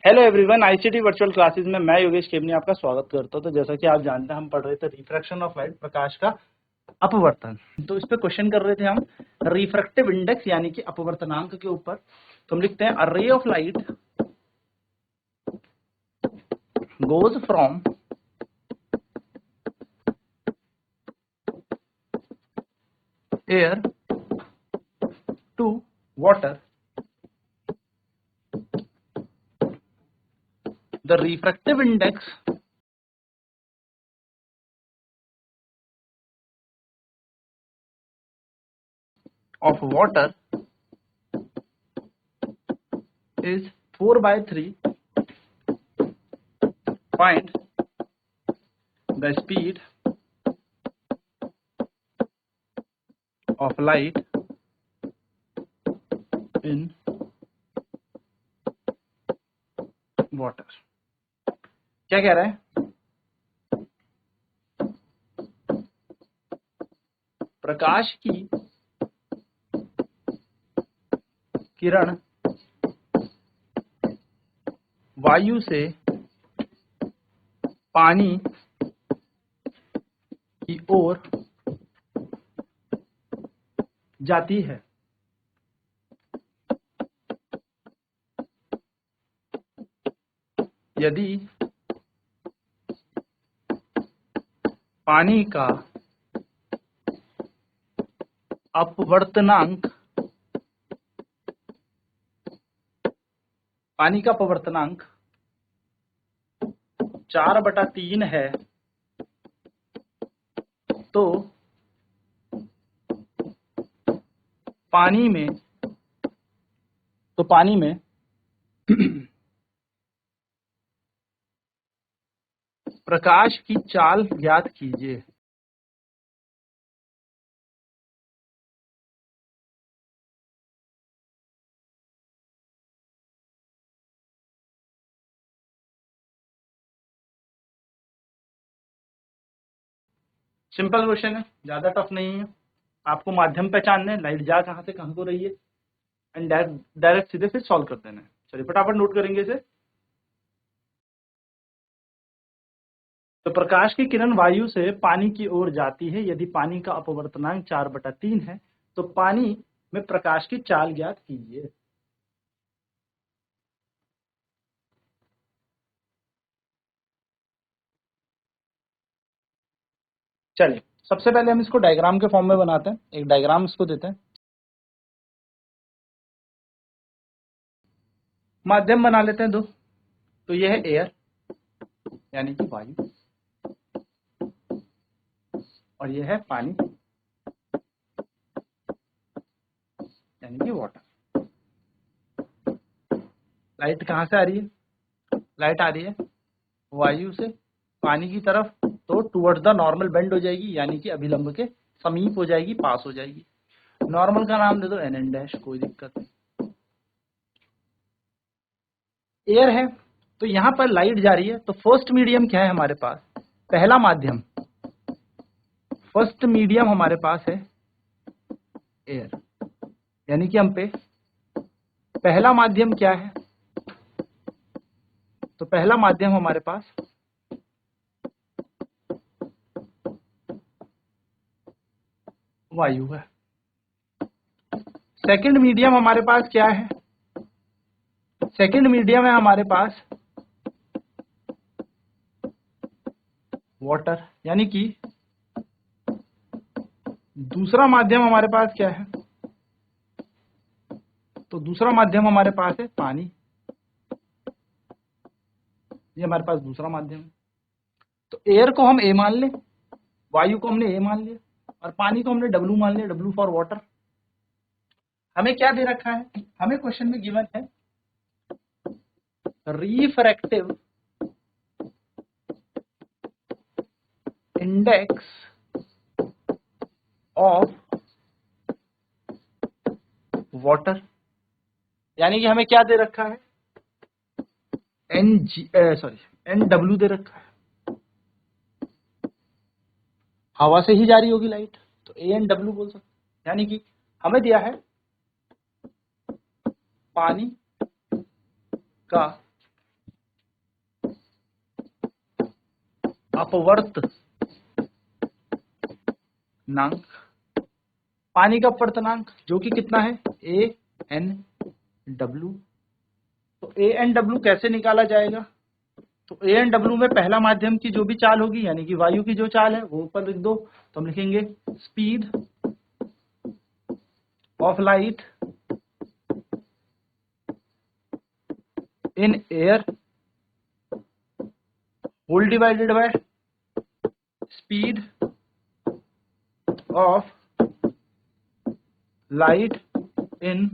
Hello everyone, ICT virtual classes में मैं योगेश केमनी आपका स्वागत करता हूं। तो जैसा कि आप जानते हैं, हम पढ़ रहे थे रिफ्रैक्शन ऑफ लाइट, प्रकाश का अपवर्तन। तो इस पे क्वेश्चन कर रहे थे हम रिफ्रैक्टिव इंडेक्स यानी कि अपवर्तनांक के ऊपर। तो हम लिखते हैं a ray of light goes from air to water, the refractive index of water is 4/3. Find the speed of light in water. क्या कह रहा है? प्रकाश की किरण वायु से पानी की ओर जाती है। यदि पानी का अपवर्तनांक 4/3 है, तो पानी में प्रकाश की चाल ज्ञात कीजिए। सिंपल क्वेश्चन है, ज्यादा टफ नहीं है। आपको माध्यम पहचानने, लाइट जा कहां से कहां को रही है, एंड डायरेक्ट सीधे से सॉल्व कर देना है। चलिए फटाफट नोट करेंगे इसे। तो प्रकाश की किरण वायु से पानी की ओर जाती है यदि पानी का अपवर्तनांक 4/3 है, तो पानी में प्रकाश की चाल ज्ञात कीजिए। चलिए सबसे पहले हम इसको डायग्राम के फॉर्म में बनाते हैं। एक डायग्राम इसको देते हैं, माध्यम बना लेते हैं दो। तो यह है एयर यानी कि वायु, और यह है पानी यानी कि वाटर। लाइट कहां से आ रही है? लाइट आ रही है वायु से पानी की तरफ, तो टुवर्ड्स द नॉर्मल बेंड हो जाएगी, यानी कि अभिलंब के समीप हो जाएगी, पास हो जाएगी। नॉर्मल का नाम दे दो एन डैश, कोई दिक्कत नहीं। एयर है तो यहां पर लाइट जा रही है, तो फर्स्ट मीडियम क्या है हमारे पास? पहला माध्यम, फर्स्ट मीडियम हमारे पास है एयर, यानी कि हम पे पहला माध्यम क्या है? तो पहला माध्यम हमारे पास वायु है। सेकंड मीडियम हमारे पास क्या है? सेकंड मीडियम है हमारे पास वाटर, यानी कि दूसरा माध्यम हमारे पास क्या है? तो दूसरा माध्यम हमारे पास है पानी। ये हमारे पास दूसरा माध्यम है। तो एयर को हम ए मान लें, वायु को हमने ए मान लिया, और पानी को हमने डब्ल्यू मान लिया, डब्ल्यू फॉर वाटर। हमें क्या दे रखा है? हमें क्वेश्चन में गिवन है रिफ्रैक्टिव इंडेक्स ऑफ वाटर, यानी कि हमें क्या दे रखा है? एन डब्ल्यू दे रखा है। हवा से ही जा रही होगी लाइट, तो ए एन डब्ल्यू बोल सकते, यानी कि हमें दिया है पानी का अपवर्तनांक, पानी का अपवर्तनांक जो कि कितना है ANW। तो ANW कैसे निकाला जाएगा? तो ANW में पहला माध्यम की जो भी चाल होगी यानी कि वायु की जो चाल है वो ऊपर लिख दो। तो हम लिखेंगे speed of light in air whole divided by speed of light in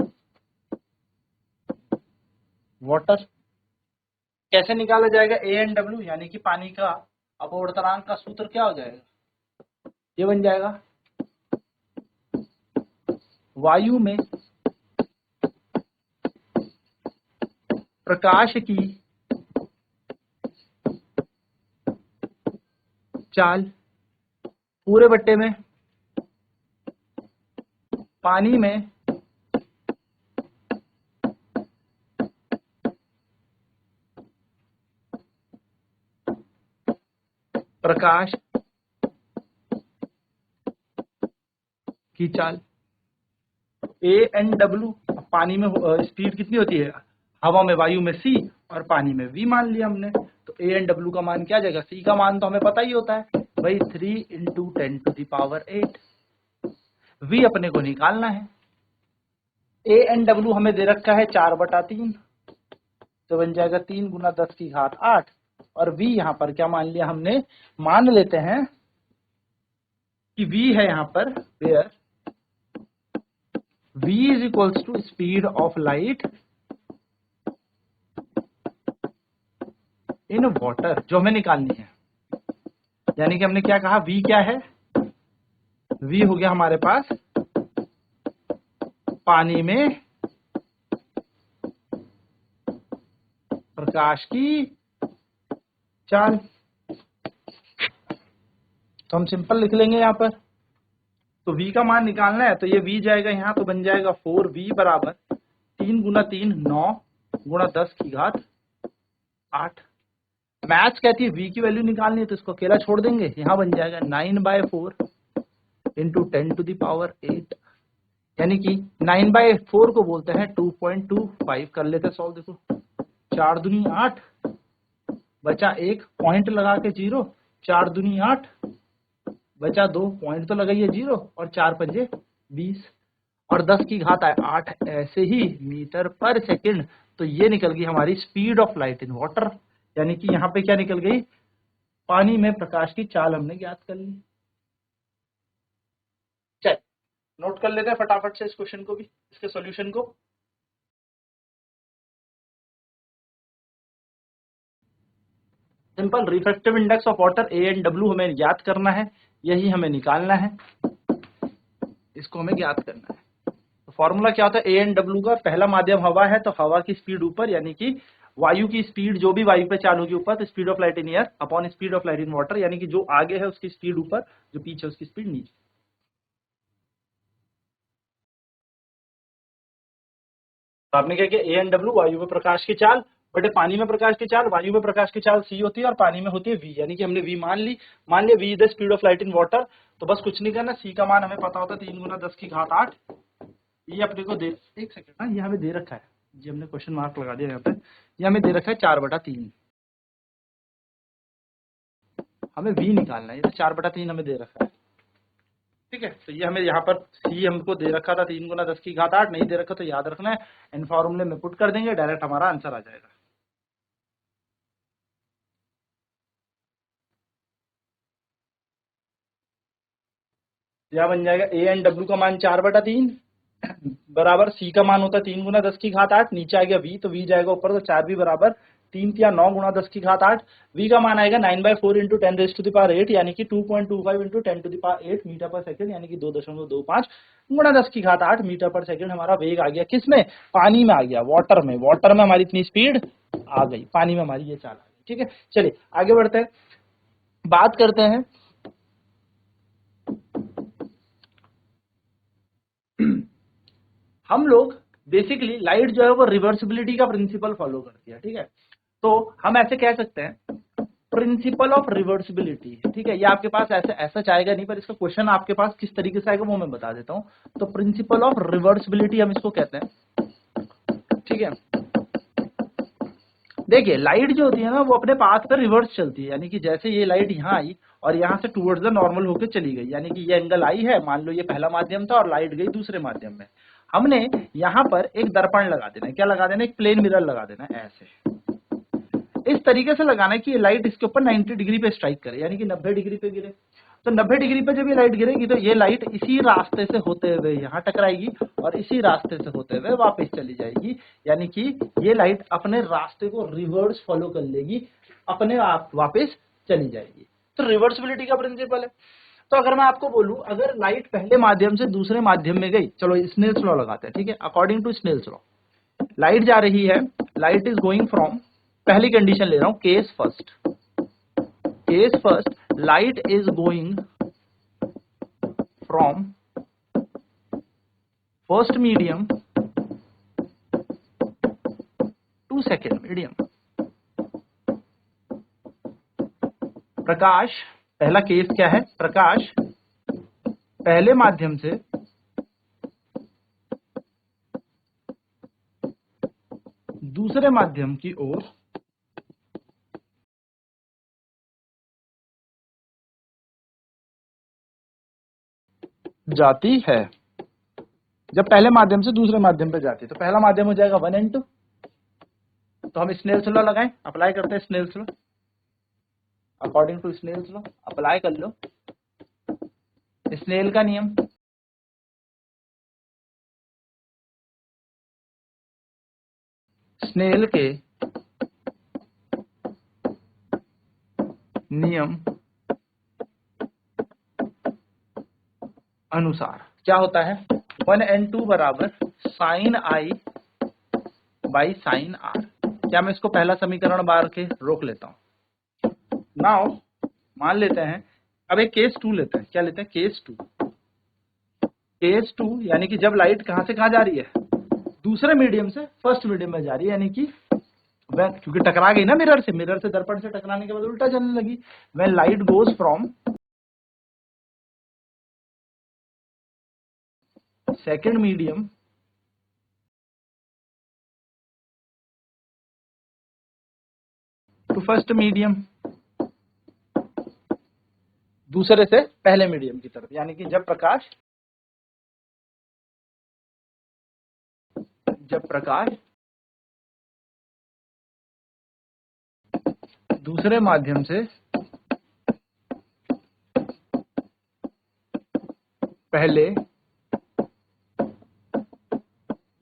water. कैसे निकाला जाएगा ANW यानी कि पानी का अपवर्तनांक का सूत्र क्या हो जाएगा? ये बन जाएगा वायु में प्रकाश की चाल पूरे बट्टे में पानी में प्रकाश की चाल। ANW पानी में स्पीड कितनी होती है? हवा में वायु में C और पानी में V मान लिया हमने। तो ANW का मान क्या आ जाएगा? C का मान तो हमें पता ही होता है भाई 3 × 10⁸ V अपने को निकालना है। ANW हमें दे रखा है 4/3 तो बन जाएगा 3 × 10⁸ और V यहाँ पर क्या मान लिया हमने? मान लेते हैं कि V है यहाँ पर where V = speed of light in water, जो हमें निकालनी है। यानी कि हमने क्या कहा? V क्या है? V हो गया हमारे पास पानी में प्रकाश की चाल। तो हम सिंपल लिख लेंगे यहाँ पर। तो V का मान निकालना है तो ये V जाएगा यहाँ, तो बन जाएगा 4V बराबर 3 × 3 9 × 10⁸। मैथ्स कहती है V की वैल्यू निकालनी है तो इसको अकेला छोड़ देंगे, यहाँ बन जाएगा 9/4 × 10⁸ यानी कि 9/4 को बोलते हैं 2.25। कर लेते सॉल्व। देखो 4 दूनी 8 बचा 1 पॉइंट लगा के 0, 4 दूनी 8 बचा 2 पॉइंट तो लगाइए 0 और 4 पंजे 20 और 10⁸ ऐसे ही मीटर पर सेकंड। तो ये निकल गई हमारी speed of light in water. यानी कि यहाँ पे क्या निकल गई? पानी में प्रकाश की चाल हमने ज्ञात कर ली। चल नोट कर लेते हैं फटाफट से इस क्वेश्चन को भी, इसके सॉल्यूशन को। Simple refractive index of water ANW हमें ज्ञात करना है, यही हमें निकालना है, इसको हमें ज्ञात करना है। तो फॉर्मूला क्या होता है ANW का? पहला माध्यम हवा है तो हवा की स्पीड ऊपर यानी कि वायु की स्पीड, जो भी वायु पे चाल होगी ऊपर, तो speed of light in air upon speed of light in water, यानी कि जो आगे है उसकी स्पीड ऊपर, जो पीछे उसकी स्पीड नीचे। तो आपने क्या किया? ANW वायु में प्रकाश की चाल बटे पानी में प्रकाश की चाल। वायु में प्रकाश की चाल C होती है और पानी में होती है V, यानी कि हमने V मान लिया V is the speed of light in water. तो बस कुछ नहीं करना, C का मान हमें पता होता है 3 × 10⁸। ये अपने को दे, एक सेकंड ना, ये हमें दे रखा है, ये हमने क्वेश्चन मार्क लगा दिया यहाँ पे, ये हमें दे रखा है 4/3। हमें V निकालना है, ये तो 4/3 हमें दे रखा है। ठीक है, तो ये हमें यहाँ पर C हमको दे रखा था 3 × 10⁸, नहीं दे रखा तो याद रखना है, इन फॉर्मूले में पुट कर देंगे, डायरेक्ट हमारा आंसर आ जाएगा। यह बन जाएगा ANW का मान 4/3 बराबर C का मान होता है 3 × 10⁸। नीचे आ गया V, तो V जाएगा ऊपर, तो 4V बराबर 3 × 9 × 10⁸। V का मान आएगा 9/4 × 10⁸, यानी कि 2.25 × 10⁸ मीटर पर सेकंड, यानी कि 2.25 × 10⁸ मीटर पर सेकंड हमारा वेग आ गया। किसमें? पानी में आ गया, वाटर में। वाटर में हमारी इतनी स्पीड आ गई, पानी में हमारी ये चाल आ गई। ठीक है, चलिए आगे बढ़ते हैं, बात करते हैं हम लोग बेसिकली लाइट जो है वो रिवर्सिबिलिटी का प्रिंसिपल फॉलो करती है। ठीक है, तो हम ऐसे कह सकते हैं प्रिंसिपल ऑफ रिवर्सिबिलिटी, ठीक है, ये आपके पास ऐसे ऐसा चाहेगा नहीं, पर इसका क्वेश्चन आपके पास किस तरीके से आएगा वो मैं बता देता हूं। तो प्रिंसिपल ऑफ रिवर्सिबिलिटी हम इसको कहते हैं, ठीक है। देखिए लाइट जो होती है ना वो अपने पाथ पर रिवर्स चलती है, यानी कि जैसे ये लाइट यहाँ आई और यहाँ से टूवर्ड्स द नॉर्मल होकर चली गई, यानी कि ये एंगल आई है, मान लो ये पहला माध्यम था और लाइट गई दूसरे माध्यम में। हमने यहाँ पर एक दर्पण लगा देना है, क्या लगा देना है, एक प्लेन मिरर लगा देना है, ऐसे इस तरीके से लगाना है कि ये लाइट इसके ऊपर 90 डिग्री पे स्ट्राइक करे, यानी कि 90 डिग्री पे गिरे। तो 90 डिग्री पे जब ये लाइट गिरेगी तो ये लाइट इसी रास्ते से होते हुए यहाँ टकराएगी और इसी रास्ते से होते हुए वापस चली जाएगी, यानी कि ये लाइट अपने रास्ते को रिवर्स फॉलो कर लेगी, अपने आप वापस चली जाएगी। तो रिवर्सिबिलिटी का प्रिंसिपल है। तो अगर मैं आपको बोलूं अगर लाइट पहले माध्यम से दूसरे माध्यम में गई, चलो स्नेल्स लॉ लगाते हैं, ठीक है। According to Snell's law light जा रही है, लाइट इज गोइंग फ्रॉम, पहली कंडीशन ले रहा हूं, case first light is going from first medium to second medium. प्रकाश, पहला केस क्या है, प्रकाश पहले माध्यम से दूसरे माध्यम की ओर जाती है। जब पहले माध्यम से दूसरे माध्यम पे जाती है तो पहला माध्यम हो जाएगा 1 and 2। तो हम स्नेल्स लॉ लगाएं, अप्लाई करते हैं Snell's law. According to Snell's law apply कर लो स्नेल का नियम। स्नेल के नियम अनुसार क्या होता है, 1 and 2 बराबर sine I by sine r. क्या मैं इसको पहला समीकरण बार के रोक लेता हूं। नाउ मान लेते हैं, अब एक केस 2 लेते हैं, क्या लेते हैं, केस 2, यानी कि जब लाइट कहां से कहां जा रही है, दूसरे मीडियम से फर्स्ट मीडियम में जा रही है, यानी कि क्योंकि टकरा गई ना मिरर से दर्पण से टकराने के बाद उल्टा चलने लगी। When light goes from second medium to first medium, दूसरे से पहले मीडियम की तरफ, यानी कि जब प्रकाश दूसरे माध्यम से पहले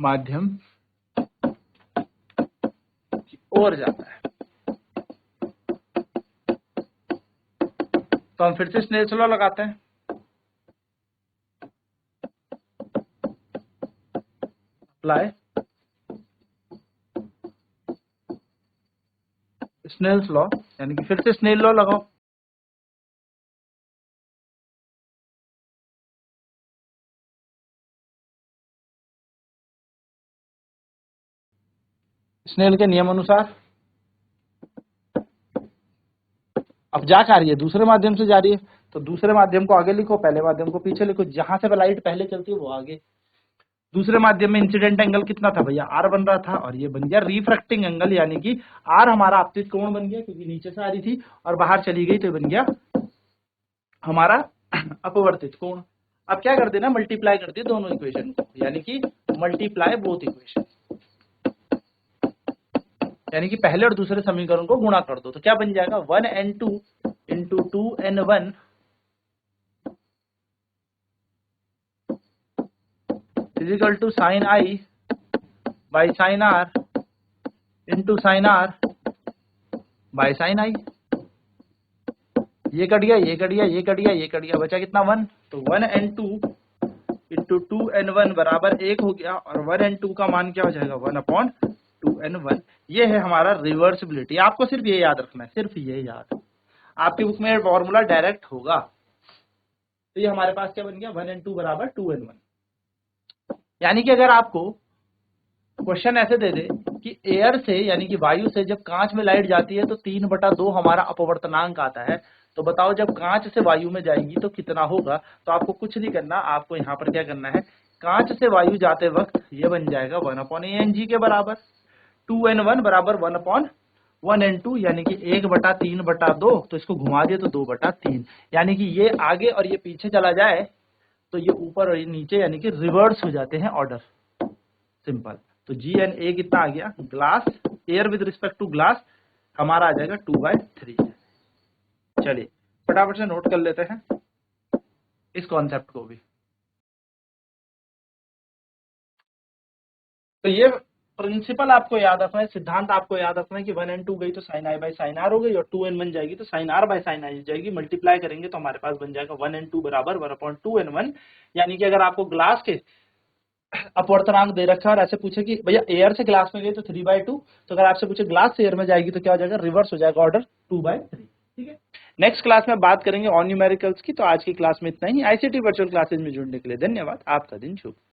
माध्यम की ओर जाता है। तो हम फिर से स्नेल्स लॉ लगाते हैं। अप्लाई स्नेल्स लॉ, यानी कि फिर से स्नेल लॉ लगाओ। स्नेल के नियम अनुसार अब जा रही है, दूसरे माध्यम से जा रही है, तो दूसरे माध्यम को आगे लिखो, पहले माध्यम को पीछे लिखो। जहां से लाइट पहले चलती है वो आगे। दूसरे माध्यम में इंसिडेंट एंगल कितना था भैया, आर बन रहा था, और ये बन गया रिफ्रैक्टिंग एंगल, यानी कि आर हमारा आपतित कोण बन गया, क्योंकि नीचे से आ रही थी और बाहर चली गई तो बन गया हमारा अपवर्तित कोण। अब क्या कर देना, मल्टीप्लाई कर दिए दोनों इक्वेशन को, यानी कि मल्टीप्लाई बोथ इक्वेशन, यानी कि पहले और दूसरे समीकरण को गुणा कर दो। तो क्या बन जाएगा, 1 and 2 into 2 and 1 is equal to sine I by sine R into sine R by sine I. ये कट गया, ये कट गया, ये कट गया, ये कट गया, बचा कितना 1। तो 1 and 2 इंटू 2 and 1 बराबर 1 हो गया, और 1 and 2 का मान क्या हो जाएगा, 1/2 and 1। ये है हमारा रिवर्सिबिलिटी। आपको सिर्फ ये याद रखना है, सिर्फ ये याद, आपकी बुक में फॉर्मूला डायरेक्ट होगा। तो ये हमारे पास क्या बन गया, 1 and 2 बराबर 2 and 1। यानी कि अगर आपको क्वेश्चन ऐसे दे दे कि एयर से यानी कि वायु से जब कांच में लाइट जाती है तो 3/2 हमारा अपवर्तनांक आता है। तो बताओ जब कांच से वायु में जाएगी तो कितना होगा। तो आपको कुछ नहीं करना, आपको यहाँ पर क्या करना है, कांच से वायु जाते वक्त ये बन जाएगा 1/ANG के बराबर। 2N1 बराबर 1/1N2 यानी कि 1/3/2। तो इसको घुमा दिए तो 2/3 यानी कि ये आगे और ये पीछे चला जाए तो ये ऊपर और ये नीचे यानी कि रिवर्स हो जाते हैं ऑर्डर। सिंपल। तो GNA कितना आ गया, glass, air with respect to glass हमारा आ जाएगा 2/3। चलिए फटाफट से नोट कर लेते हैं इस कॉन्सेप्ट को भी। तो ये प्रिंसिपल आपको याद रखना है, सिद्धांत आपको याद रखना है कि 1N2 गई तो sin I by sin R हो गई और 2N1 जाएगी तो sin R by sin I जाएगी। मल्टीप्लाई करेंगे तो हमारे पास बन जाएगा 1N2 बराबर 1/2N1। यानी कि अगर आपको ग्लास के अपवर्तनांक दे रखा है और ऐसे पूछे कि भैया एयर से ग्लास में गई तो 3/2, तो अगर आपसे पूछे ग्लास से एयर में जाएगी तो क्या हो जाएगा, रिवर्स हो जाएगा ऑर्डर 2/3। ठीक है, नेक्स्ट क्लास में बात करेंगे ऑन न्यूमेरिकल्स की। तो आज की क्लास में इतना ही। ICT वर्चुअल क्लासेज में जुड़ने के लिए धन्यवाद। आपका दिन शुभ।